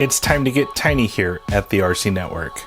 It's time to get tiny here at the RC Network.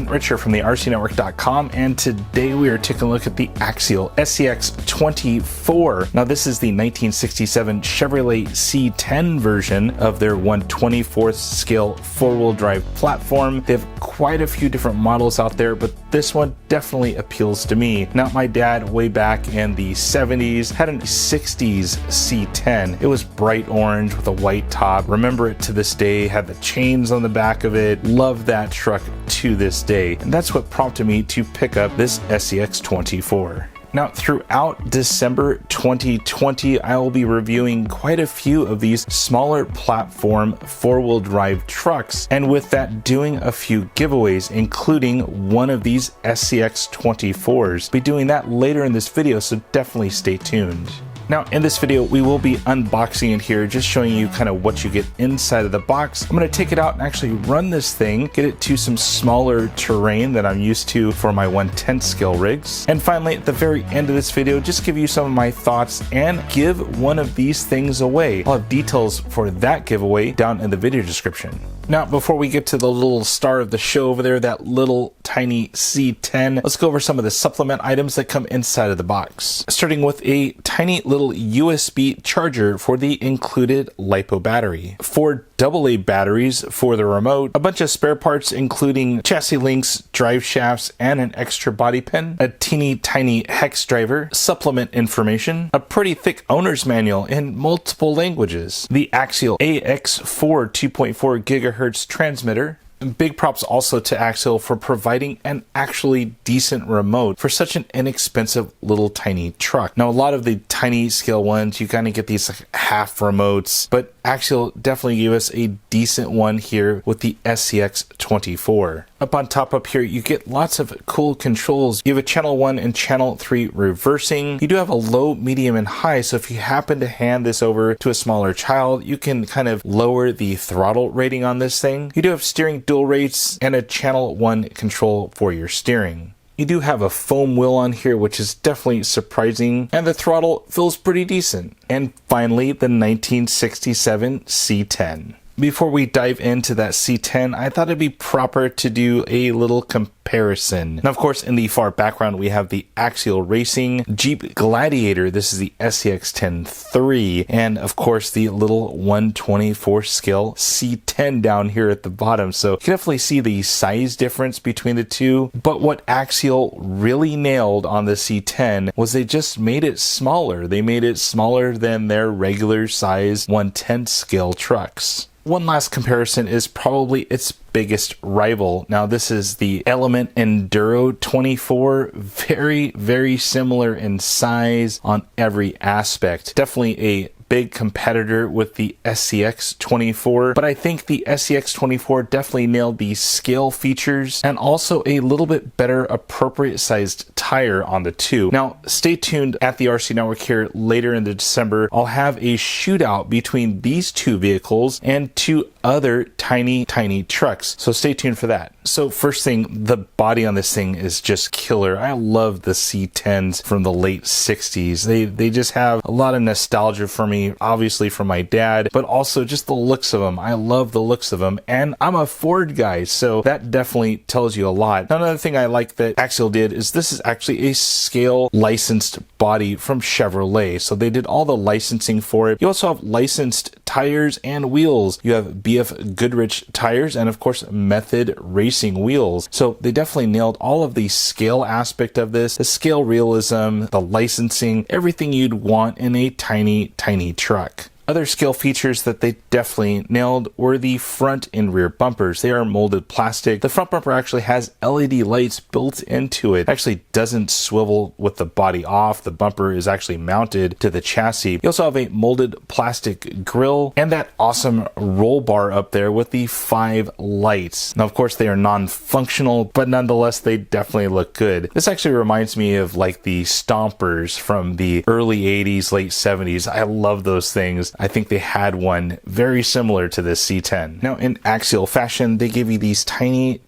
Rich here from the RCNetwork.com, and today we are taking a look at the Axial SCX24. Now this is the 1967 Chevrolet C10 version of their 1/24th scale four-wheel drive platform. They have quite a few different models out there, but this one definitely appeals to me. Now my dad way back in the 70s had a 60s C10. It was bright orange with a white top. Remember it to this day, had the chains on the back of it. Love that truck to this day. And that's what prompted me to pick up this SCX24. Now, throughout December 2020, I will be reviewing quite a few of these smaller platform four-wheel drive trucks, and with that, doing a few giveaways, including one of these SCX24s. I'll be doing that later in this video, so definitely stay tuned. Now, in this video, we will be unboxing it here, just showing you kind of what you get inside of the box. I'm going to take it out and actually run this thing, get it to some smaller terrain that I'm used to for my 1/10 scale rigs. And finally, at the very end of this video, just give you some of my thoughts and give one of these things away. I'll have details for that giveaway down in the video description. Now, before we get to the little star of the show over there, that little tiny C10, let's go over some of the supplement items that come inside of the box. Starting with a tiny little USB charger for the included LiPo battery, 4 AA batteries for the remote, a bunch of spare parts including chassis links, drive shafts, and an extra body pin, a teeny tiny hex driver, supplement information, a pretty thick owner's manual in multiple languages, the Axial AX4 2.4 GHz transmitter. Big props also to Axial for providing an actually decent remote for such an inexpensive little tiny truck. Now, a lot of the tiny scale ones, you kind of get these like half remotes, but Axial definitely gave us a decent one here with the SCX24. Up on top up here, you get lots of cool controls. You have a channel 1 and channel 3 reversing. You do have a low, medium, and high, so if you happen to hand this over to a smaller child, you can kind of lower the throttle rating on this thing. You do have steering dual rates and a channel 1 control for your steering. You do have a foam wheel on here, which is definitely surprising, and the throttle feels pretty decent. And finally, the 1967 C10. Before we dive into that C10, I thought it'd be proper to do a little comparison. Now, of course, in the far background, we have the Axial Racing Jeep Gladiator. This is the SCX10-3, and of course, the little 1/24 scale C10 down here at the bottom. So you can definitely see the size difference between the two. But what Axial really nailed on the C10 was they just made it smaller. They made it smaller than their regular size 1/10 scale trucks. One last comparison is probably its biggest rival. Now, this is the Element Enduro 24. Very, very similar in size on every aspect. Definitely a big competitor with the SCX24, but I think the SCX24 definitely nailed the scale features and also a little bit better appropriate sized tire on the two. Now, stay tuned at the RC Network here later in the December. I'll have a shootout between these two vehicles and two other tiny trucks, so stay tuned for that. So first thing, the body on this thing is just killer. I love the C10s from the late 60s. They just have a lot of nostalgia for me, obviously from my dad, but also just the looks of them. I love the looks of them, and I'm a Ford guy, so that definitely tells you a lot. Now, another thing I like that Axial did is this is actually a scale licensed body from Chevrolet, so they did all the licensing for it. You also have licensed tires and wheels. You have BF Goodrich tires and of course Method racing wheels. So they definitely nailed all of the scale aspect of this, the scale realism, the licensing, everything you'd want in a tiny truck. Other scale features that they definitely nailed were the front and rear bumpers. They are molded plastic. The front bumper actually has LED lights built into it. It actually doesn't swivel with the body off. The bumper is actually mounted to the chassis. You also have a molded plastic grille and that awesome roll bar up there with the 5 lights. Now, of course, they are non-functional, but nonetheless, they definitely look good. This actually reminds me of like the Stompers from the early 80s, late 70s. I love those things. I think they had one very similar to this C10. Now in Axial fashion, they give you these tiny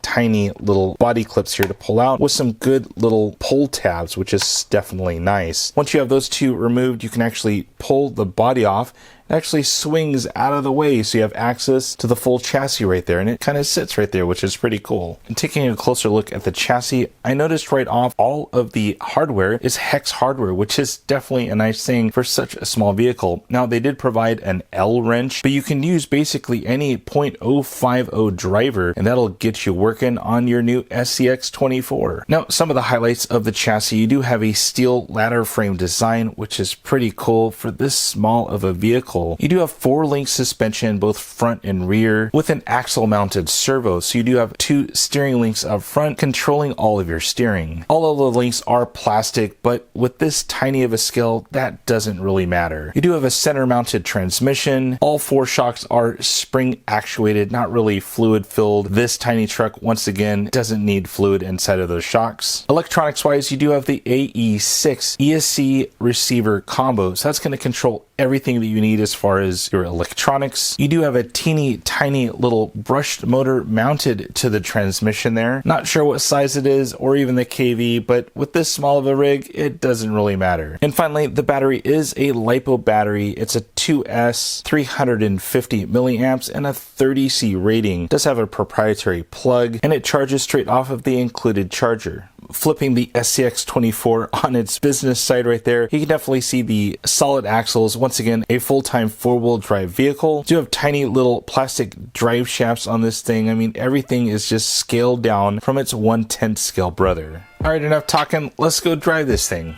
little body clips here to pull out with some good little pull tabs, which is definitely nice. Once you have those two removed, you can actually pull the body off. It actually swings out of the way, so you have access to the full chassis right there, and it kind of sits right there, which is pretty cool. And taking a closer look at the chassis, I noticed right off all of the hardware is hex hardware, which is definitely a nice thing for such a small vehicle. Now they did provide an L wrench, but you can use basically any .050 driver, and that'll get you working on your new SCX24. Now some of the highlights of the chassis, you do have a steel ladder frame design, which is pretty cool for this small of a vehicle. You do have 4-link suspension, both front and rear, with an axle mounted servo. So you do have 2 steering links up front, controlling all of your steering. All of the links are plastic, but with this tiny of a scale, that doesn't really matter. You do have a center mounted transmission. All 4 shocks are spring actuated, not really fluid filled. This tiny truck, once again, doesn't need fluid inside of those shocks. Electronics wise, you do have the AE6 ESC receiver combo. So that's going to control everything that you need as far as your electronics. You do have a teeny tiny little brushed motor mounted to the transmission there. Not sure what size it is or even the kV, but with this small of a rig, it doesn't really matter. And finally, the battery is a LiPo battery. It's a 2S 350 milliamps and a 30C rating. It does have a proprietary plug, and it charges straight off of the included charger. Flipping the SCX24 on its business side right there, you can definitely see the solid axles. Once again, a full-time 4-wheel drive vehicle. Do have tiny little plastic drive shafts on this thing. I mean, everything is just scaled down from its 1/10 scale brother. All right, enough talking. Let's go drive this thing.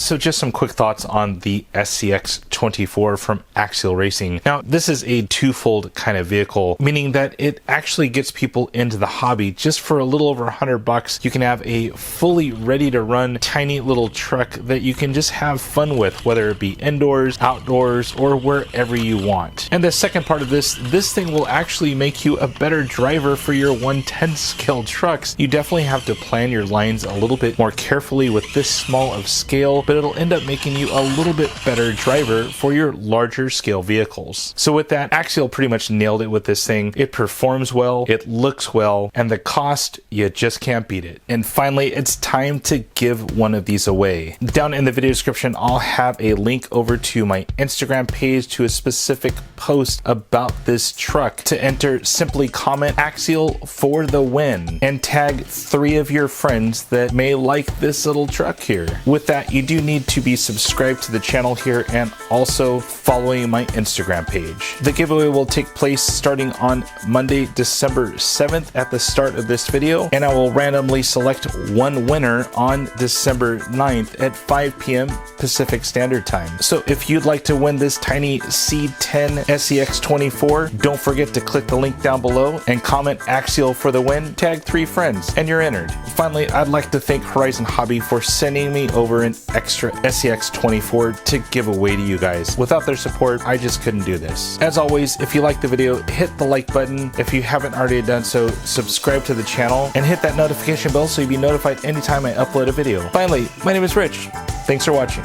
So just some quick thoughts on the SCX24 from Axial Racing. Now, this is a twofold kind of vehicle, meaning that it actually gets people into the hobby. Just for a little over $100, you can have a fully ready to run tiny little truck that you can just have fun with, whether it be indoors, outdoors, or wherever you want. And the second part of this thing will actually make you a better driver for your 1/10 scale trucks. You definitely have to plan your lines a little bit more carefully with this small of scale, but it'll end up making you a little bit better driver for your larger scale vehicles. So with that, Axial pretty much nailed it with this thing. It performs well, it looks well, and the cost, you just can't beat it. And finally, it's time to give one of these away. Down in the video description, I'll have a link over to my Instagram page to a specific post about this truck. To enter, simply comment Axial for the win and tag 3 of your friends that may like this little truck here. With that, you do need to be subscribed to the channel here and also following my Instagram page. The giveaway will take place starting on Monday, December 7th at the start of this video, and I will randomly select one winner on December 9th at 5 p.m. Pacific Standard Time. So if you'd like to win this tiny C10 SCX24, don't forget to click the link down below and comment Axial for the win, tag 3 friends, and you're entered. Finally, I'd like to thank Horizon Hobby for sending me over an extra SCX24 to give away to you guys. Without their support, I just couldn't do this. As always, if you liked the video, hit the like button. If you haven't already done so, subscribe to the channel and hit that notification bell so you'll be notified anytime I upload a video. Finally, my name is Rich. Thanks for watching.